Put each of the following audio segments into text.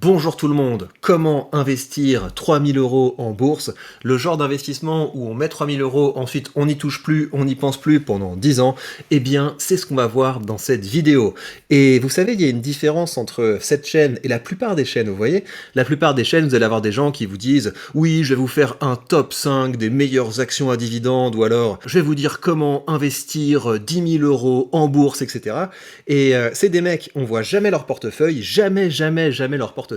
Bonjour tout le monde, comment investir 3000 euros en bourse? Le genre d'investissement où on met 3000 euros, ensuite on n'y touche plus, on n'y pense plus pendant 10 ans, eh bien c'est ce qu'on va voir dans cette vidéo. Et vous savez, il y a une différence entre cette chaîne et la plupart des chaînes, vous voyez? La plupart des chaînes, vous allez avoir des gens qui vous disent «Oui, je vais vous faire un top 5 des meilleures actions à dividendes» ou alors «Je vais vous dire comment investir 10 000 euros en bourse», etc. Et c'est des mecs, on voit jamais leur portefeuille, jamais leur portefeuille.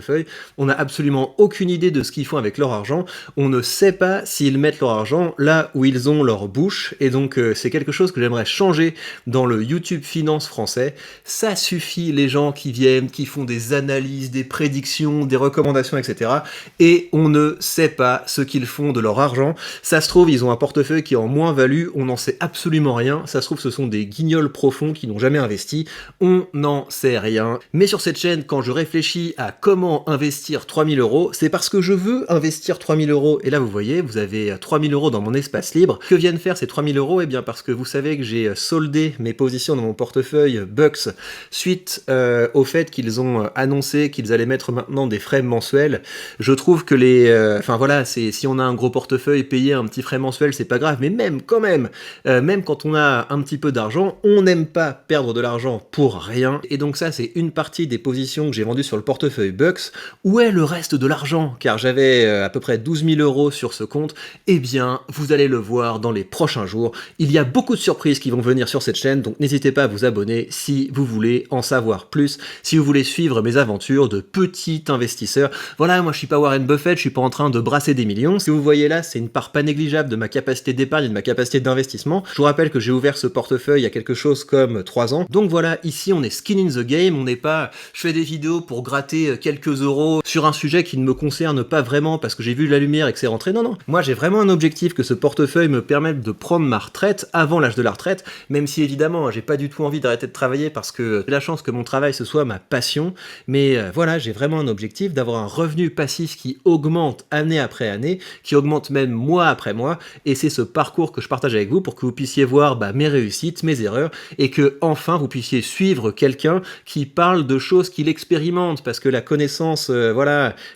On n'a absolument aucune idée de ce qu'ils font avec leur argent. On ne sait pas s'ils mettent leur argent là où ils ont leur bouche. Et donc, c'est quelque chose que j'aimerais changer dans le YouTube Finance français. Ça suffit, les gens qui viennent, qui font des analyses, des prédictions, des recommandations, etc. Et on ne sait pas ce qu'ils font de leur argent. Ça se trouve, ils ont un portefeuille qui est en moins-value. On n'en sait absolument rien. Ça se trouve, ce sont des guignols profonds qui n'ont jamais investi. On n'en sait rien. Mais sur cette chaîne, quand je réfléchis à comment investir 3000 euros, c'est parce que je veux investir 3000 euros. Et là, vous voyez, vous avez 3000 euros dans mon espace libre. Que viennent faire ces 3000 euros? Eh bien, parce que vous savez que j'ai soldé mes positions dans mon portefeuille Bucks suite au fait qu'ils ont annoncé qu'ils allaient mettre maintenant des frais mensuels. Je trouve que enfin voilà, si on a un gros portefeuille, payer un petit frais mensuel, c'est pas grave. Mais même même quand on a un petit peu d'argent, on n'aime pas perdre de l'argent pour rien. Et donc ça, c'est une partie des positions que j'ai vendues sur le portefeuille Bucks. Où est le reste de l'argent? Car j'avais à peu près 12 000 euros sur ce compte. Eh bien, vous allez le voir dans les prochains jours. Il y a beaucoup de surprises qui vont venir sur cette chaîne, donc n'hésitez pas à vous abonner si vous voulez en savoir plus, si vous voulez suivre mes aventures de petit investisseur. Voilà, moi je suis pas Warren Buffett, je suis pas en train de brasser des millions. Ce que vous voyez là, c'est une part pas négligeable de ma capacité d'épargne et de ma capacité d'investissement. Je vous rappelle que j'ai ouvert ce portefeuille il y a quelque chose comme 3 ans. Donc voilà, ici on est skin in the game, on n'est pas je fais des vidéos pour gratter quelques euros sur un sujet qui ne me concerne pas vraiment parce que j'ai vu la lumière et que c'est rentré. Non, moi j'ai vraiment un objectif, que ce portefeuille me permette de prendre ma retraite avant l'âge de la retraite, même si évidemment j'ai pas du tout envie d'arrêter de travailler parce que j'ai la chance que mon travail ce soit ma passion, mais voilà, j'ai vraiment un objectif d'avoir un revenu passif qui augmente année après année, qui augmente même mois après mois, et c'est ce parcours que je partage avec vous pour que vous puissiez voir mes réussites, mes erreurs, et que enfin vous puissiez suivre quelqu'un qui parle de choses qu'il expérimente, parce que la connaissance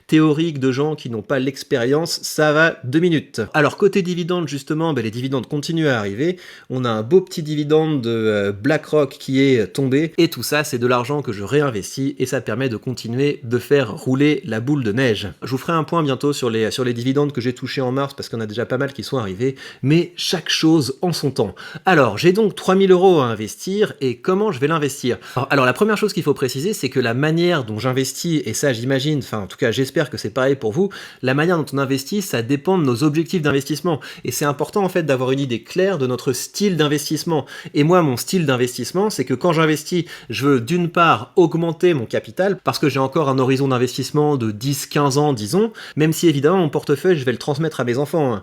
théorique de gens qui n'ont pas l'expérience, ça va 2 minutes. Alors côté dividendes, justement, les dividendes continuent à arriver. On a un beau petit dividende de BlackRock qui est tombé, et tout ça c'est de l'argent que je réinvestis, et ça permet de continuer de faire rouler la boule de neige. Je vous ferai un point bientôt sur les dividendes que j'ai touchés en mars, parce qu'on a déjà pas mal qui sont arrivés, mais chaque chose en son temps. Alors j'ai donc 3000 euros à investir, et comment je vais l'investir? Alors la première chose qu'il faut préciser, c'est que la manière dont j'investis, et ça j'imagine, enfin en tout cas j'espère que c'est pareil pour vous, la manière dont on investit, ça dépend de nos objectifs d'investissement. Et c'est important en fait d'avoir une idée claire de notre style d'investissement. Et moi, mon style d'investissement, c'est que quand j'investis, je veux d'une part augmenter mon capital, parce que j'ai encore un horizon d'investissement de 10-15 ans, disons, même si évidemment mon portefeuille, je vais le transmettre à mes enfants.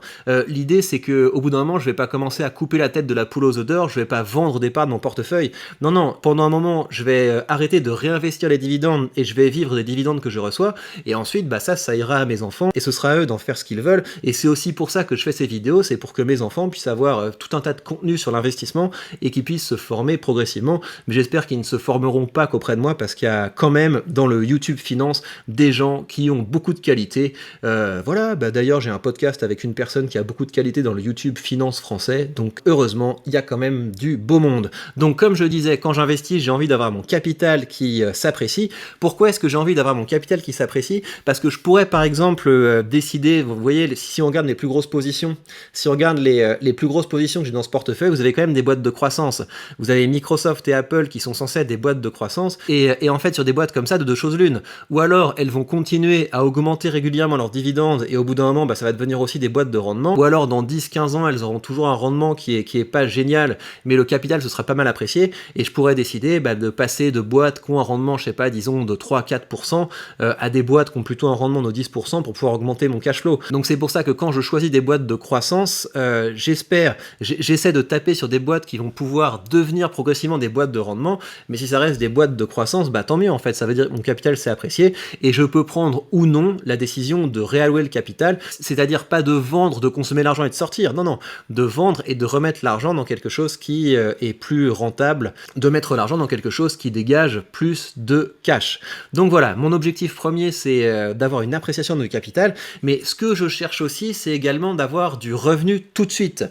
L'idée, c'est que au bout d'un moment, je vais pas commencer à couper la tête de la poule aux œufs d'or, je vais pas vendre des parts de mon portefeuille. Non, pendant un moment, je vais arrêter de réinvestir les dividendes et je vais vivre des dividendes que je reçois, et ensuite ça ira à mes enfants et ce sera à eux d'en faire ce qu'ils veulent. Et c'est aussi pour ça que je fais ces vidéos, c'est pour que mes enfants puissent avoir tout un tas de contenu sur l'investissement et qu'ils puissent se former progressivement. Mais j'espère qu'ils ne se formeront pas qu'auprès de moi, parce qu'il y a quand même dans le YouTube Finance des gens qui ont beaucoup de qualité. D'ailleurs j'ai un podcast avec une personne qui a beaucoup de qualité dans le YouTube Finance français, donc heureusement il y a quand même du beau monde. Donc comme je disais, quand j'investis, j'ai envie d'avoir mon capital qui s'apprécie. Pourquoi est-ce que j'ai envie d'avoir mon capital qui s'apprécie? Parce que je pourrais par exemple décider, vous voyez, si on regarde les plus grosses positions, si on regarde les plus grosses positions que j'ai dans ce portefeuille, vous avez quand même des boîtes de croissance. Vous avez Microsoft et Apple qui sont censés être des boîtes de croissance, et en fait sur des boîtes comme ça, de deux choses l'une. Ou alors elles vont continuer à augmenter régulièrement leurs dividendes, et au bout d'un moment ça va devenir aussi des boîtes de rendement, ou alors dans 10-15 ans elles auront toujours un rendement qui est pas génial, mais le capital ce sera pas mal apprécié, et je pourrais décider de passer de boîtes qui ont un rendement, je sais pas, disons de 3-4%, à des boîtes qui ont plutôt un rendement de 10% pour pouvoir augmenter mon cash flow. Donc c'est pour ça que quand je choisis des boîtes de croissance, j'essaie de taper sur des boîtes qui vont pouvoir devenir progressivement des boîtes de rendement, mais si ça reste des boîtes de croissance, tant mieux en fait, ça veut dire que mon capital s'est apprécié, et je peux prendre ou non la décision de réallouer le capital, c'est-à-dire pas de vendre, de consommer l'argent et de sortir, non, de vendre et de remettre l'argent dans quelque chose qui est plus rentable, de mettre l'argent dans quelque chose qui dégage plus de cash. Donc voilà, mon objectif premier, c'est d'avoir une appréciation de notre capital, mais ce que je cherche aussi, c'est également d'avoir du revenu tout de suite.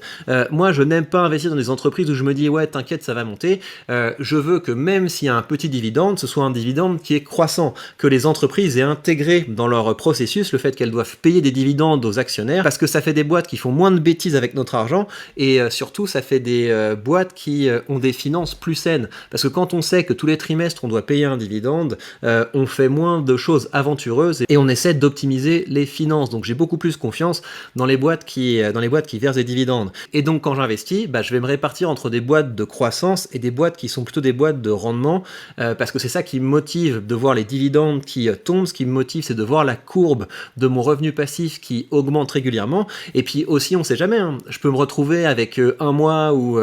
Moi, je n'aime pas investir dans des entreprises où je me dis, ouais, t'inquiète, ça va monter. Je veux que même s'il y a un petit dividende, ce soit un dividende qui est croissant, que les entreprises aient intégré dans leur processus le fait qu'elles doivent payer des dividendes aux actionnaires, parce que ça fait des boîtes qui font moins de bêtises avec notre argent, et surtout, ça fait des boîtes qui ont des finances plus saines. Parce que quand on sait que tous les trimestres, on doit payer un dividende, on fait moins de choses aventureuses et on essaie d'optimiser les finances. Donc j'ai beaucoup plus confiance dans les boîtes qui versent des dividendes. Et donc quand j'investis, je vais me répartir entre des boîtes de croissance et des boîtes qui sont plutôt des boîtes de rendement, parce que c'est ça qui me motive de voir les dividendes qui tombent. Ce qui me motive, c'est de voir la courbe de mon revenu passif qui augmente régulièrement. Et puis aussi, on sait jamais, hein, je peux me retrouver avec un mois où,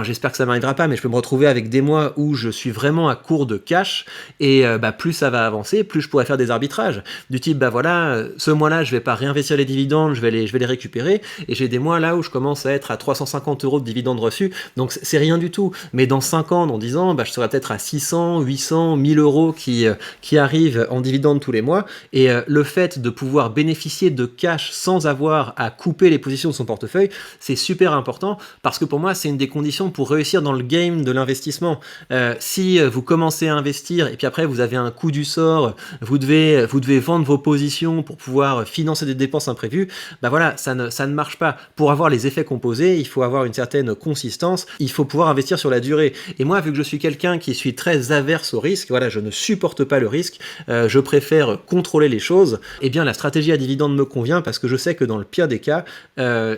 j'espère que ça m'arrivera pas, mais je peux me retrouver avec des mois où je suis vraiment à court de cash, et plus ça va avancer, plus je pourrais faire des arbitrages du type, ce mois-là, je vais pas réinvestir les dividendes, je vais les récupérer, et j'ai des mois là où je commence à être à 350 € de dividendes reçus, donc c'est rien du tout. Mais dans 5 ans, dans 10 ans, je serai peut-être à 600, 800, 1000 € qui arrivent en dividendes tous les mois, et le fait de pouvoir bénéficier de cash sans avoir à couper les positions de son portefeuille, c'est super important, parce que pour moi, c'est une des conditions pour réussir dans le game de l'investissement. Si vous commencez à investir, et puis après vous avez un coup du sort, vous devez vendre vos positions pour pouvoir financer des dépenses imprévues, ça ne marche pas. Pour avoir les effets composés, il faut avoir une certaine consistance, il faut pouvoir investir sur la durée. Et moi, vu que je suis quelqu'un qui suis très averse au risque, je ne supporte pas le risque, je préfère contrôler les choses, et bien la stratégie à dividende me convient, parce que je sais que dans le pire des cas,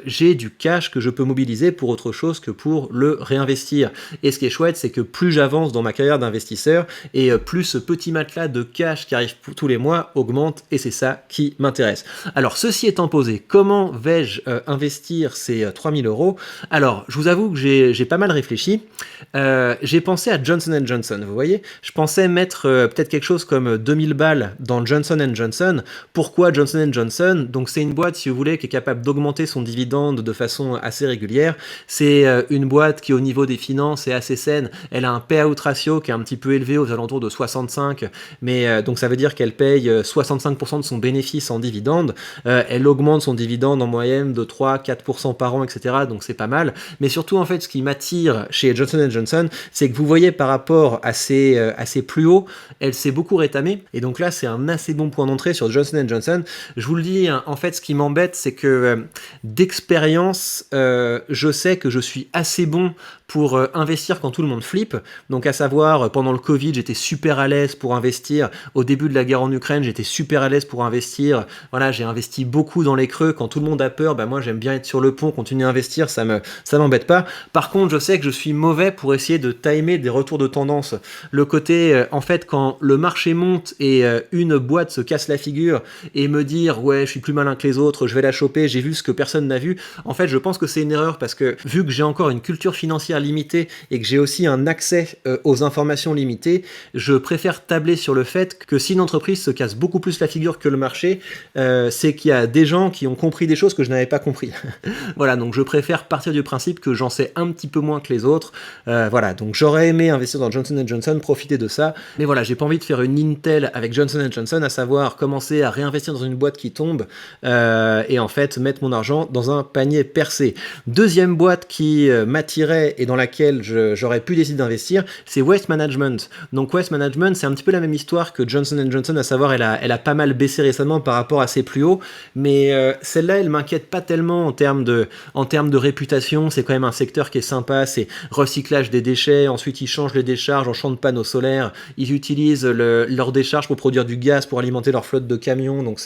j'ai du cash que je peux mobiliser pour autre chose que pour le réinvestir. Et ce qui est chouette, c'est que plus j'avance dans ma carrière d'investisseur, et plus ce petit matelas de cash qui arrive tous les mois augmente, et c'est ça qui m'intéresse. Alors, ceci étant posé, comment vais-je investir ces 3000 €? Alors, je vous avoue que j'ai pas mal réfléchi. J'ai pensé à Johnson & Johnson, vous voyez? Je pensais mettre peut-être quelque chose comme 2000 balles dans Johnson & Johnson. Pourquoi Johnson & Johnson? Donc, c'est une boîte, si vous voulez, qui est capable d'augmenter son dividende de façon assez régulière. C'est une boîte qui, au niveau des finances, est assez saine. Elle a un payout ratio qui est un petit peu élevé, aux alentours de 65, mais donc ça veut dire qu'elle paye 65% de son bénéfice en dividende. Elle augmente son dividende en moyenne de 3-4% par an, etc. Donc c'est pas mal. Mais surtout, en fait, ce qui m'attire chez Johnson & Johnson, c'est que vous voyez, par rapport à ses plus hauts, elle s'est beaucoup rétamée. Et donc là, c'est un assez bon point d'entrée sur Johnson & Johnson. Je vous le dis, hein, en fait, ce qui m'embête, c'est que d'expérience, je sais que je suis assez bon pour investir quand tout le monde flippe. Donc à savoir, pendant le Covid, j'étais super à l'aise pour investir. Au début de la guerre en Ukraine, j'étais super à l'aise pour investir. Voilà, j'ai investi beaucoup dans les creux. Quand tout le monde a peur, moi j'aime bien être sur le pont, continuer à investir, ça m'embête pas. Par contre, je sais que je suis mauvais pour essayer de timer des retours de tendance. Le côté, en fait, quand le marché monte et une boîte se casse la figure et me dire, ouais, je suis plus malin que les autres, je vais la choper, j'ai vu ce que personne n'a vu. En fait, je pense que c'est une erreur, parce que vu que j'ai encore une culture financière limitée et que j'ai aussi un accès aux informations limitées, je préfère tabler sur le fait que si une entreprise se casse beaucoup plus la figure que le marché, c'est qu'il y a des gens qui ont compris des choses que je n'avais pas compris. Voilà, donc je préfère partir du principe que j'en sais un petit peu moins que les autres. Voilà, donc j'aurais aimé investir dans Johnson & Johnson, profiter de ça, mais voilà, j'ai pas envie de faire une Intel avec Johnson & Johnson, à savoir commencer à réinvestir dans une boîte qui tombe et en fait mettre mon argent dans un panier percé. Deuxième boîte qui m'attirait et dans laquelle j'aurais pu décider d'investir, c'est Waste Management. Donc Waste Management, c'est un petit peu la même histoire que Johnson & Johnson, à savoir elle a pas mal baissé récemment par rapport à ses plus hauts, mais celle-là, elle m'inquiète pas tellement en termes de réputation. C'est quand même un secteur qui est sympa, c'est recyclage des déchets, ensuite ils changent les décharges en champs de panneaux solaires, ils utilisent leurs décharges pour produire du gaz, pour alimenter leur flotte de camions, donc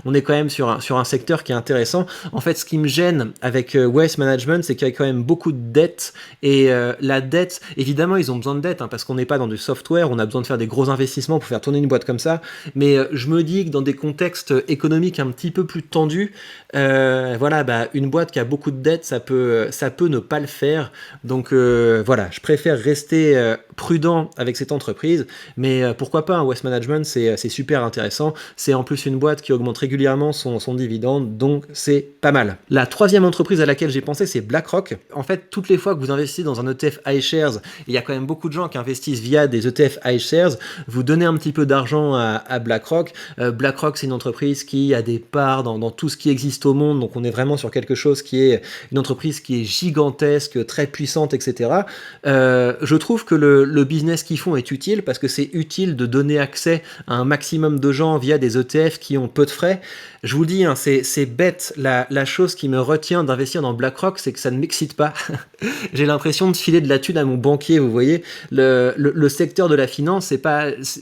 on est quand même sur un secteur qui est intéressant. En fait, ce qui me gêne avec Waste Management, c'est qu'il y a quand même beaucoup de dettes, et la dette, évidemment, ils ont besoin de dette, hein, parce qu'on n'est pas dans du software, on a besoin de faire des gros investissements pour faire tourner une boîte comme ça, mais je me dis que dans des contextes économiques un petit peu plus tendus, une boîte qui a beaucoup de dettes, ça peut ne pas le faire. Donc voilà, je préfère rester prudent avec cette entreprise, mais pourquoi pas, Waste Management, c'est super intéressant. C'est en plus une boîte qui augmente régulièrement son dividende, donc c'est pas mal. La troisième entreprise à laquelle j'ai pensé, c'est BlackRock. En fait, toutes les fois que vous investissez investissez dans un ETF iShares, il y a quand même beaucoup de gens qui investissent via des ETF iShares, vous donnez un petit peu d'argent à BlackRock. BlackRock, c'est une entreprise qui a des parts dans tout ce qui existe au monde, donc on est vraiment sur quelque chose qui est une entreprise qui est gigantesque, très puissante, etc. Je trouve que le business qu'ils font est utile parce que c'est utile de donner accès à un maximum de gens via des ETF qui ont peu de frais. Je vous le dis, hein, c'est bête. La chose qui me retient d'investir dans BlackRock, c'est que ça ne m'excite pas. J'ai l'impression de filer de la thune à mon banquier, vous voyez. Le secteur de la finance,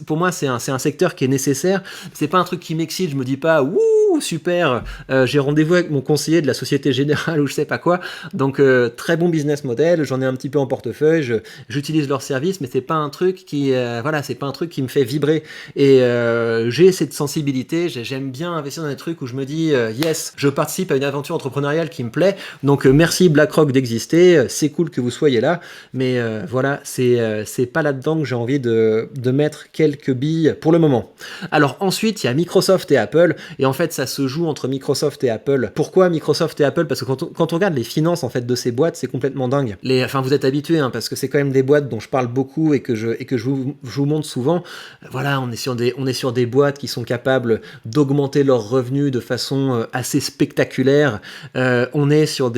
pour moi, c'est un secteur qui est nécessaire. C'est pas un truc qui m'excite. Je me dis pas, ouh, super, j'ai rendez-vous avec mon conseiller de la Société Générale ou je sais pas quoi. Donc, très bon business model. J'en ai un petit peu en portefeuille. J'utilise leurs services, mais c'est pas un truc c'est pas un truc qui me fait vibrer. Et j'ai cette sensibilité. J'aime bien investir dans des trucs où je me dis yes, je participe à une aventure entrepreneuriale qui me plaît, donc merci BlackRock d'exister, c'est cool que vous soyez là, mais voilà, c'est pas là-dedans que j'ai envie de mettre quelques billes pour le moment. Alors ensuite, il y a Microsoft et Apple, et en fait ça se joue entre Microsoft et Apple. Pourquoi Microsoft et Apple? Parce que quand on regarde les finances en fait de ces boîtes, c'est complètement dingue. Enfin vous êtes habitués, hein, parce que c'est quand même des boîtes dont je parle beaucoup et que je vous montre souvent. Voilà, on est sur des boîtes qui sont capables d'augmenter leurs revenus de façon assez spectaculaire. On est sur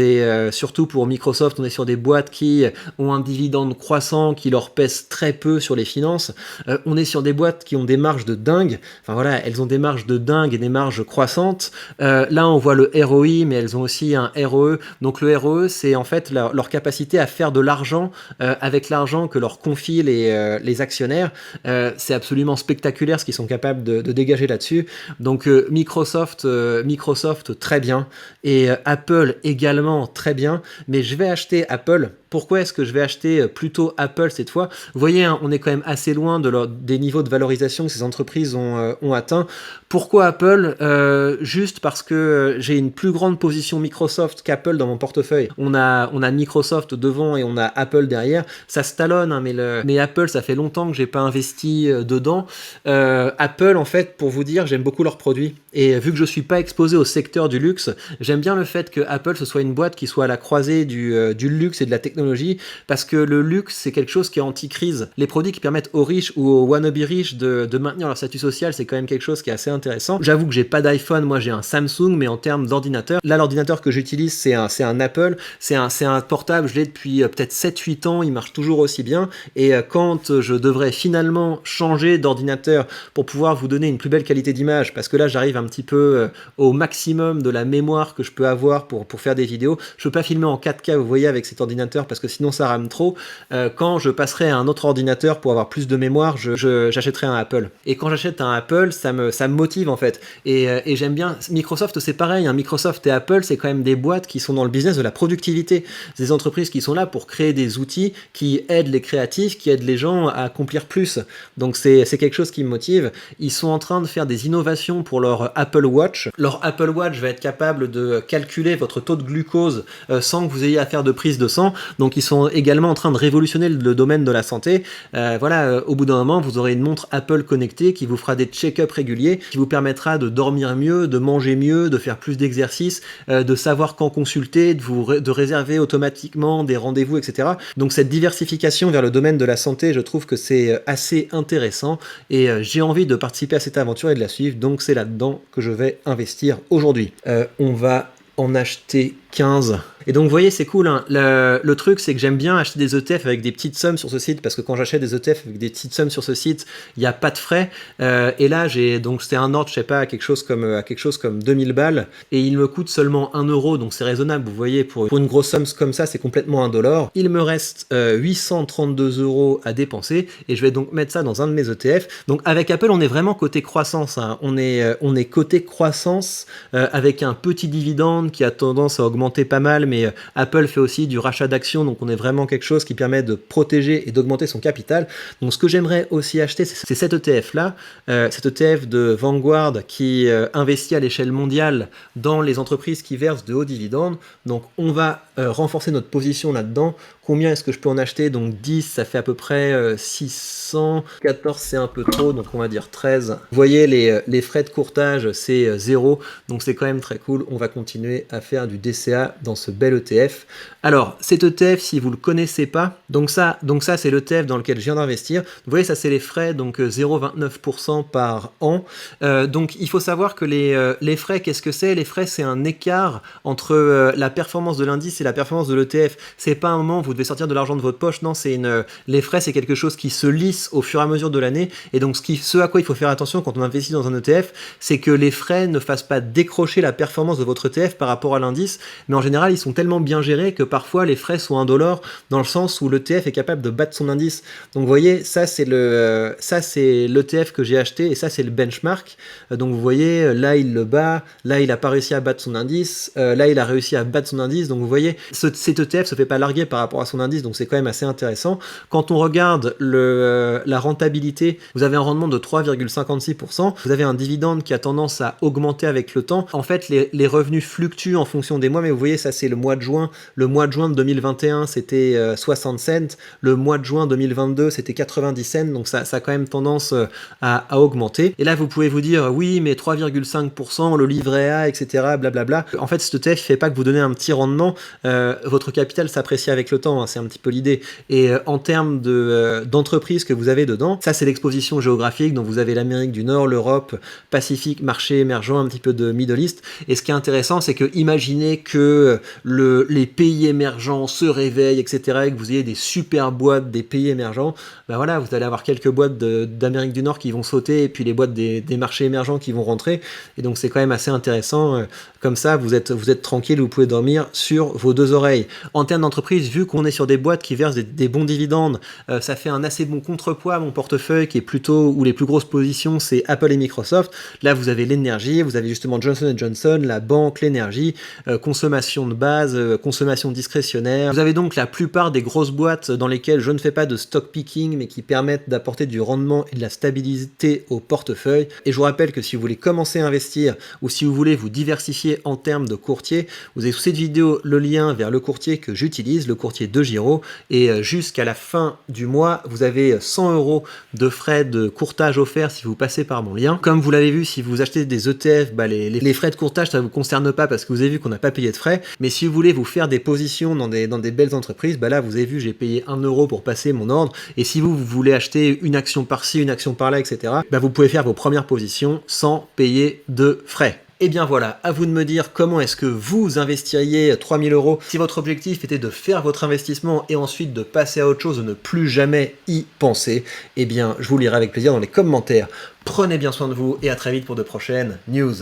surtout pour Microsoft, on est sur des boîtes qui ont un dividende croissant qui leur pèse très peu sur les finances. On est sur des boîtes qui ont des marges de dingue. Enfin voilà, elles ont des marges de dingue et des marges croissantes. Là, on voit le ROI, mais elles ont aussi un ROE. Donc le ROE, c'est en fait leur capacité à faire de l'argent avec l'argent que leur confient les actionnaires. C'est absolument spectaculaire ce qu'ils sont capables de dégager là-dessus. Donc Microsoft, très bien, et Apple également très bien, mais je vais acheter Apple. Pourquoi est-ce que je vais acheter plutôt Apple cette fois? Vous voyez, hein, on est quand même assez loin des niveaux de valorisation que ces entreprises ont atteint. Pourquoi Apple? Juste parce que j'ai une plus grande position Microsoft qu'Apple dans mon portefeuille. On a Microsoft devant et on a Apple derrière. Ça se talonne, hein, mais Apple, ça fait longtemps que j'ai pas investi dedans. Apple, en fait, pour vous dire, j'aime beaucoup leurs produits. Et vu que je suis pas exposé au secteur du luxe, j'aime bien le fait que Apple ce soit une boîte qui soit à la croisée du luxe et de la technologie, parce que le luxe c'est quelque chose qui est anti-crise. Les produits qui permettent aux riches ou aux wannabe riches de maintenir leur statut social, c'est quand même quelque chose qui est assez intéressant. J'avoue que j'ai pas d'iPhone, moi j'ai un Samsung, mais en termes d'ordinateur, là l'ordinateur que j'utilise c'est un Apple, c'est un portable, je l'ai depuis peut-être 7-8 ans, il marche toujours aussi bien, et quand je devrais finalement changer d'ordinateur pour pouvoir vous donner une plus belle qualité d'image, parce que là j'arrive un petit peu au maximum de la mémoire que je peux avoir pour faire des vidéos. Je peux pas filmer en 4K, vous voyez, avec cet ordinateur parce que sinon ça rame trop. Quand je passerai à un autre ordinateur pour avoir plus de mémoire, j'achèterai un Apple. Et quand j'achète un Apple, ça me motive en fait. Et j'aime bien. Microsoft, c'est pareil, hein. Microsoft et Apple, c'est quand même des boîtes qui sont dans le business de la productivité. C'est des entreprises qui sont là pour créer des outils qui aident les créatifs, qui aident les gens à accomplir plus. Donc c'est quelque chose qui me motive. Ils sont en train de faire des innovations pour leur Apple Watch. Leur Apple Watch va être capable de calculer votre taux de glucose sans que vous ayez à faire de prise de sang. Donc ils sont également en train de révolutionner le domaine de la santé. Au bout d'un moment, vous aurez une montre Apple connectée qui vous fera des check-up réguliers, qui vous permettra de dormir mieux, de manger mieux, de faire plus d'exercices, de savoir quand consulter, de réserver automatiquement des rendez-vous, etc. Donc cette diversification vers le domaine de la santé, je trouve que c'est assez intéressant et j'ai envie de participer à cette aventure et de la suivre, donc c'est là-dedans que je vais investir aujourd'hui. On va en acheter 15. Et donc vous voyez, c'est cool, hein. Le truc c'est que j'aime bien acheter des ETF avec des petites sommes sur ce site, parce que quand j'achète des ETF avec des petites sommes sur ce site, il n'y a pas de frais, et là c'était un ordre, je sais pas, à quelque chose comme 2000 balles, et il me coûte seulement 1 euro, donc c'est raisonnable, vous voyez, pour une grosse somme comme ça, c'est complètement indolore. Il me reste 832 euros à dépenser, et je vais donc mettre ça dans un de mes ETF. Donc avec Apple, on est vraiment côté croissance, hein. On est côté croissance, avec un petit dividende qui a tendance à augmenter pas mal, mais Apple fait aussi du rachat d'actions, donc on est vraiment quelque chose qui permet de protéger et d'augmenter son capital. Donc ce que j'aimerais aussi acheter, c'est cet ETF-là, cet ETF de Vanguard qui investit à l'échelle mondiale dans les entreprises qui versent de hauts dividendes. Donc on va renforcer notre position là-dedans. Combien est-ce que je peux en acheter? Donc 10, ça fait à peu près 600. 14, c'est un peu trop, donc on va dire 13. Vous voyez, les frais de courtage, c'est 0, donc c'est quand même très cool. On va continuer à faire du DCA dans ce bel ETF. Alors, cet ETF, si vous ne le connaissez pas, donc ça c'est l'ETF dans lequel je viens d'investir. Vous voyez, ça c'est les frais, donc 0,29% par an. Donc il faut savoir que les frais, qu'est-ce que c'est? Les frais, c'est un écart entre la performance de l'indice et la performance de l'ETF. C'est pas un moment où vous devez sortir de l'argent de votre poche, non, les frais, c'est quelque chose qui se lisse au fur et à mesure de l'année. Et donc ce à quoi il faut faire attention quand on investit dans un ETF, c'est que les frais ne fassent pas décrocher la performance de votre ETF par rapport à l'indice, mais en général, ils sont tellement bien gérés que parfois les frais sont indolores dans le sens où l'ETF est capable de battre son indice. Donc vous voyez, ça c'est l'ETF que j'ai acheté et ça c'est le benchmark. Donc vous voyez, là il le bat, là il a pas réussi à battre son indice, là il a réussi à battre son indice. Donc vous voyez, cet ETF se fait pas larguer par rapport à son indice, donc c'est quand même assez intéressant. Quand on regarde la rentabilité, vous avez un rendement de 3,56%, vous avez un dividende qui a tendance à augmenter avec le temps. En fait, les revenus fluctuent en fonction des mois, mais vous voyez, ça c'est le mois de juin. Le mois de juin de 2021, c'était 60 cents. Le mois de juin 2022, c'était 90 cents. Donc ça a quand même tendance à augmenter. Et là, vous pouvez vous dire, oui, mais 3,5%, le livret A, etc., blablabla. En fait, ce ETF ne fait pas que vous donnez un petit rendement. Votre capital s'apprécie avec le temps, hein, c'est un petit peu l'idée. Et en termes d'entreprise que vous avez dedans, ça c'est l'exposition géographique, donc vous avez l'Amérique du Nord, l'Europe, Pacifique, marché émergent, un petit peu de Middle East. Et ce qui est intéressant, c'est que imaginez que les pays émergents se réveillent, etc., et que vous ayez des super boîtes des pays émergents, ben voilà, vous allez avoir quelques boîtes d'Amérique du Nord qui vont sauter, et puis les boîtes des marchés émergents qui vont rentrer. Et donc c'est quand même assez intéressant. Comme ça, vous êtes tranquille, vous pouvez dormir sur vos deux oreilles. En termes d'entreprise, vu qu'on est sur des boîtes qui versent des bons dividendes, ça fait un assez bon contrepoids à mon portefeuille qui est plutôt, où les plus grosses positions c'est Apple et Microsoft. Là vous avez l'énergie, vous avez justement Johnson & Johnson, la banque, l'énergie, consommation de base, consommation discrétionnaire. Vous avez donc la plupart des grosses boîtes dans lesquelles je ne fais pas de stock picking mais qui permettent d'apporter du rendement et de la stabilité au portefeuille. Et je vous rappelle que si vous voulez commencer à investir ou si vous voulez vous diversifier en termes de courtier, vous avez sous cette vidéo le lien vers le courtier que j'utilise, le courtier DeGiro, et jusqu'à la fin du mois, vous avez 100 € de frais de courtage offerts si vous passez par mon lien. Comme vous l'avez vu, si vous achetez des ETF, les frais de courtage, ça ne vous concerne pas parce que vous avez vu qu'on n'a pas payé de frais. Mais si vous voulez vous faire des positions dans des belles entreprises, là, vous avez vu, j'ai payé 1 € pour passer mon ordre. Et si vous voulez acheter une action par-ci, une action par-là, etc., vous pouvez faire vos premières positions sans payer de frais. Et bien voilà, à vous de me dire comment est-ce que vous investiriez 3000 €. Si votre objectif était de faire votre investissement et ensuite de passer à autre chose, de ne plus jamais y penser, eh bien je vous lirai avec plaisir dans les commentaires. Prenez bien soin de vous et à très vite pour de prochaines news.